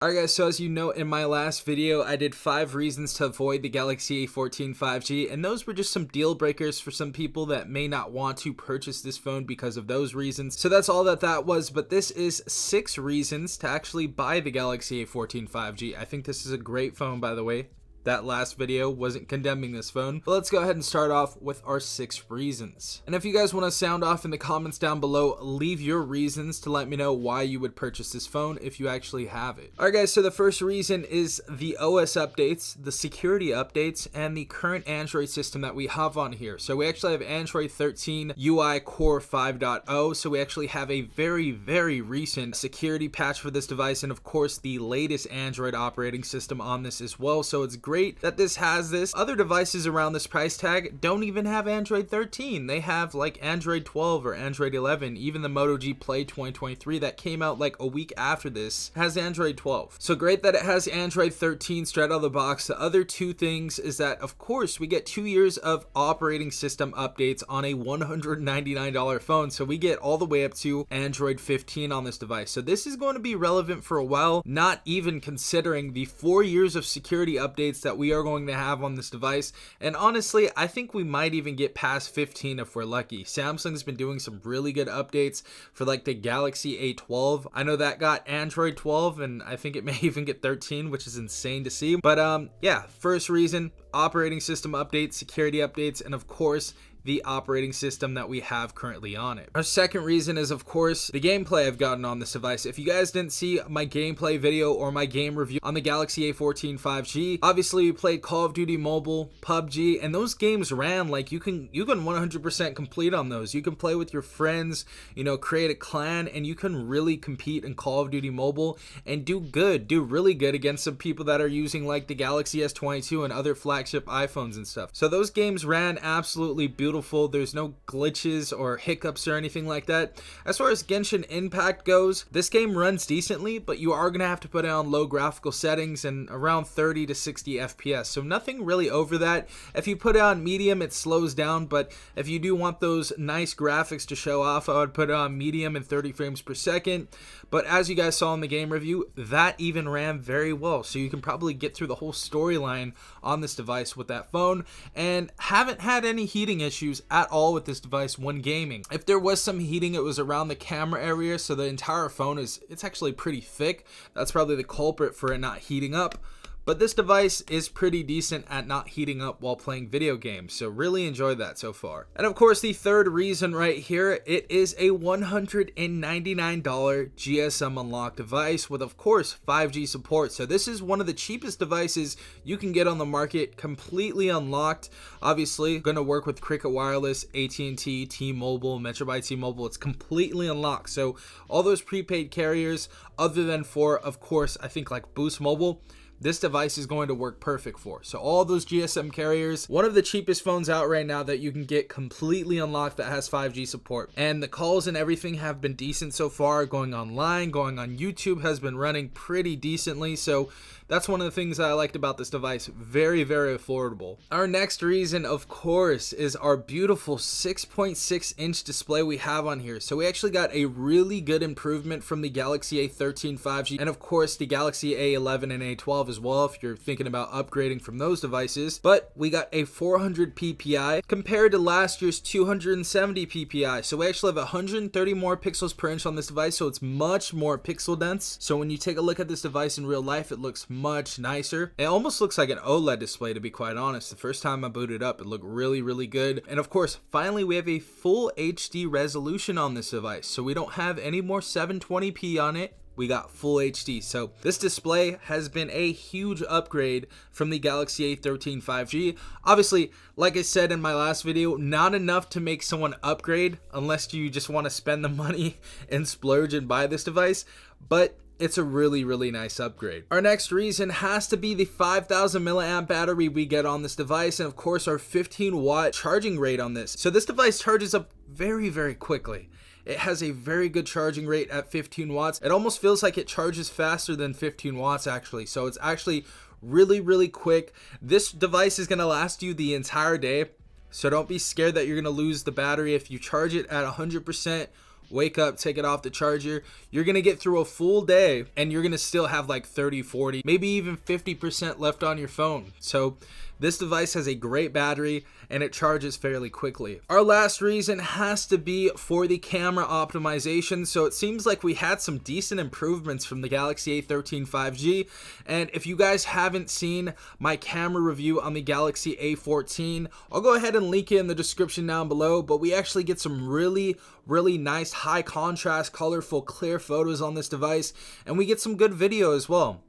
Alright guys, so as you know, in my last video, I did 5 reasons to avoid the Galaxy A14 5G, and those were just some deal breakers for some people that may not want to purchase this phone because of those reasons. So that's all that was, but this is 6 reasons to actually buy the Galaxy A14 5G. I think this is a great phone, by the way. That last video wasn't condemning this phone, but let's go ahead and start off with our 6 reasons. And if you guys want to sound off in the comments down below, leave your reasons to let me know why you would purchase this phone if you actually have it. Alright guys, so the first reason is the OS updates, the security updates, and the current Android system that we have on here. So we actually have Android 13 UI Core 5.0, so we actually have a very recent security patch for this device, and of course the latest Android operating system on this as well. So it's great that this has this. Other devices around this price tag don't even have Android 13. They have like Android 12 or Android 11. Even the Moto G Play 2023 that came out like a week after this has Android 12. So great that it has Android 13 straight out of the box. The other 2 things is that of course we get 2 years of operating system updates on a $199 phone. So we get all the way up to Android 15 on this device. So this is going to be relevant for a while, not even considering the 4 years of security updates that we are going to have on this device. And honestly, I think we might even get past 15 if we're lucky. Samsung's been doing some really good updates for like the Galaxy A12. I know that got Android 12, and I think it may even get 13, which is insane to see. But yeah, first reason, operating system updates, security updates, and of course the operating system that we have currently on it. Our second reason is of course the gameplay I've gotten on this device. If you guys didn't see my gameplay video or my game review on the Galaxy A14 5G, obviously we played Call of Duty Mobile, PUBG, and those games ran like you can 100% complete on those. You can play with your friends, you know, create a clan, and you can really compete in Call of Duty Mobile and do really good against some people that are using like the Galaxy S22 and other flagship iPhones and stuff. So those games ran absolutely beautiful. There's no glitches or hiccups or anything like that. As far as Genshin Impact goes, this game runs decently, but you are going to have to put it on low graphical settings and around 30 to 60 FPS. So nothing really over that. If you put it on medium, it slows down, but if you do want those nice graphics to show off, I would put it on medium and 30 frames per second. But as you guys saw in the game review, that even ran very well. So you can probably get through the whole storyline on this device with that phone, and haven't had any heating issues at all with this device when gaming. If there was some heating, it was around the camera area, so the entire phone it's actually pretty thick. That's probably the culprit for it not heating up. But this device is pretty decent at not heating up while playing video games, so really enjoyed that so far. And of course, the third reason right here, it is a $199 GSM unlocked device with, of course, 5G support. So this is one of the cheapest devices you can get on the market, completely unlocked. Obviously, going to work with Cricket Wireless, AT&T, T-Mobile, Metro by T-Mobile. It's completely unlocked. So all those prepaid carriers, other than for, of course, I think like Boost Mobile, this device is going to work perfect for. So all those GSM carriers, one of the cheapest phones out right now that you can get completely unlocked that has 5G support. And the calls and everything have been decent so far. Going online, going on YouTube has been running pretty decently. So that's one of the things that I liked about this device. Very affordable. Our next reason, of course, is our beautiful 6.6 inch display we have on here. So we actually got a really good improvement from the Galaxy A13 5G, and of course the Galaxy A11 and A12 as well if you're thinking about upgrading from those devices. But we got a 400 ppi compared to last year's 270 ppi. So we actually have 130 more pixels per inch on this device, so it's much more pixel dense. So when you take a look at this device in real life, it looks much nicer. It almost looks like an OLED display, to be quite honest. The first time I booted up, it looked really good. And of course, finally we have a full HD resolution on this device. So we don't have any more 720p on it. We got full HD. So this display has been a huge upgrade from the Galaxy A13 5G. Obviously, like I said in my last video, not enough to make someone upgrade unless you just want to spend the money and splurge and buy this device. But it's a really nice upgrade. Our next reason has to be the 5,000 milliamp battery we get on this device, and of course our 15-watt charging rate on this. So this device charges up very quickly. It has a very good charging rate at 15 watts. It almost feels like it charges faster than 15 watts actually. So it's actually really quick. This device is going to last you the entire day. So don't be scared that you're going to lose the battery if you charge it at 100% wake up, take it off the charger, you're gonna get through a full day and you're gonna still have like 30, 40, maybe even 50% left on your phone. So this device has a great battery and it charges fairly quickly. Our last reason has to be for the camera optimization. So it seems like we had some decent improvements from the Galaxy A13 5G. And if you guys haven't seen my camera review on the Galaxy A14, I'll go ahead and link it in the description down below. But we actually get some really nice high contrast, colorful, clear photos on this device. And we get some good video as well.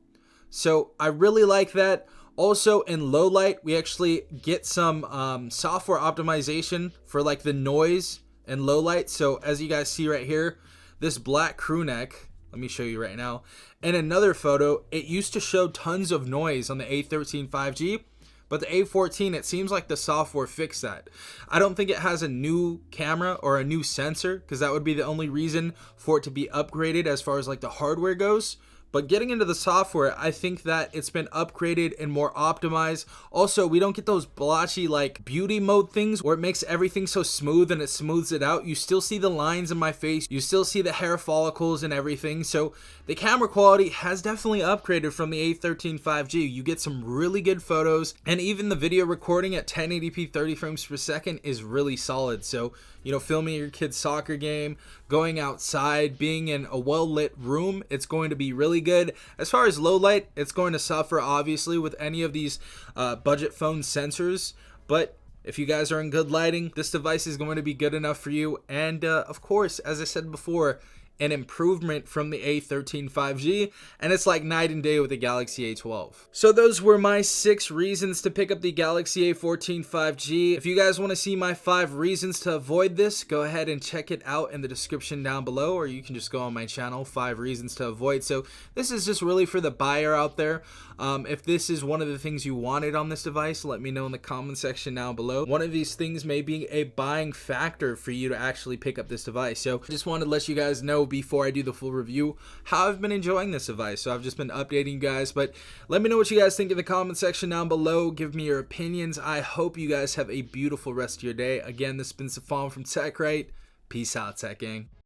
So I really like that. Also, in low light, we actually get some software optimization for like the noise and low light. So as you guys see right here, this black crew neck, let me show you right now. In another photo, it used to show tons of noise on the A13 5G, but the A14, it seems like the software fixed that. I don't think it has a new camera or a new sensor, because that would be the only reason for it to be upgraded as far as like the hardware goes. But getting into the software, I think that it's been upgraded and more optimized. Also, we don't get those blotchy like beauty mode things where it makes everything so smooth and it smooths it out. You still see the lines in my face. You still see the hair follicles and everything. So the camera quality has definitely upgraded from the A13 5G. You get some really good photos, and even the video recording at 1080p 30 frames per second is really solid. So, you know, filming your kid's soccer game, going outside, being in a well-lit room, it's going to be really good. As far as low light, it's going to suffer obviously with any of these budget phone sensors, but if you guys are in good lighting, this device is going to be good enough for you. And of course, as I said before, an improvement from the A13 5G, and it's like night and day with the Galaxy A12. So those were my 6 reasons to pick up the Galaxy A14 5G. If you guys want to see my 5 reasons to avoid this, go ahead and check it out in the description down below, or you can just go on my channel, 5 reasons to avoid. So this is just really for the buyer out there. If this is one of the things you wanted on this device, let me know in the comment section down below. One of these things may be a buying factor for you to actually pick up this device. So just wanted to let you guys know before I do the full review how I've been enjoying this device. So I've just been updating you guys, but let me know what you guys think in the comment section down below. Give me your opinions. I hope you guys have a beautiful rest of your day. Again, this has been Safon from TechRight. Peace out, Tech Gang.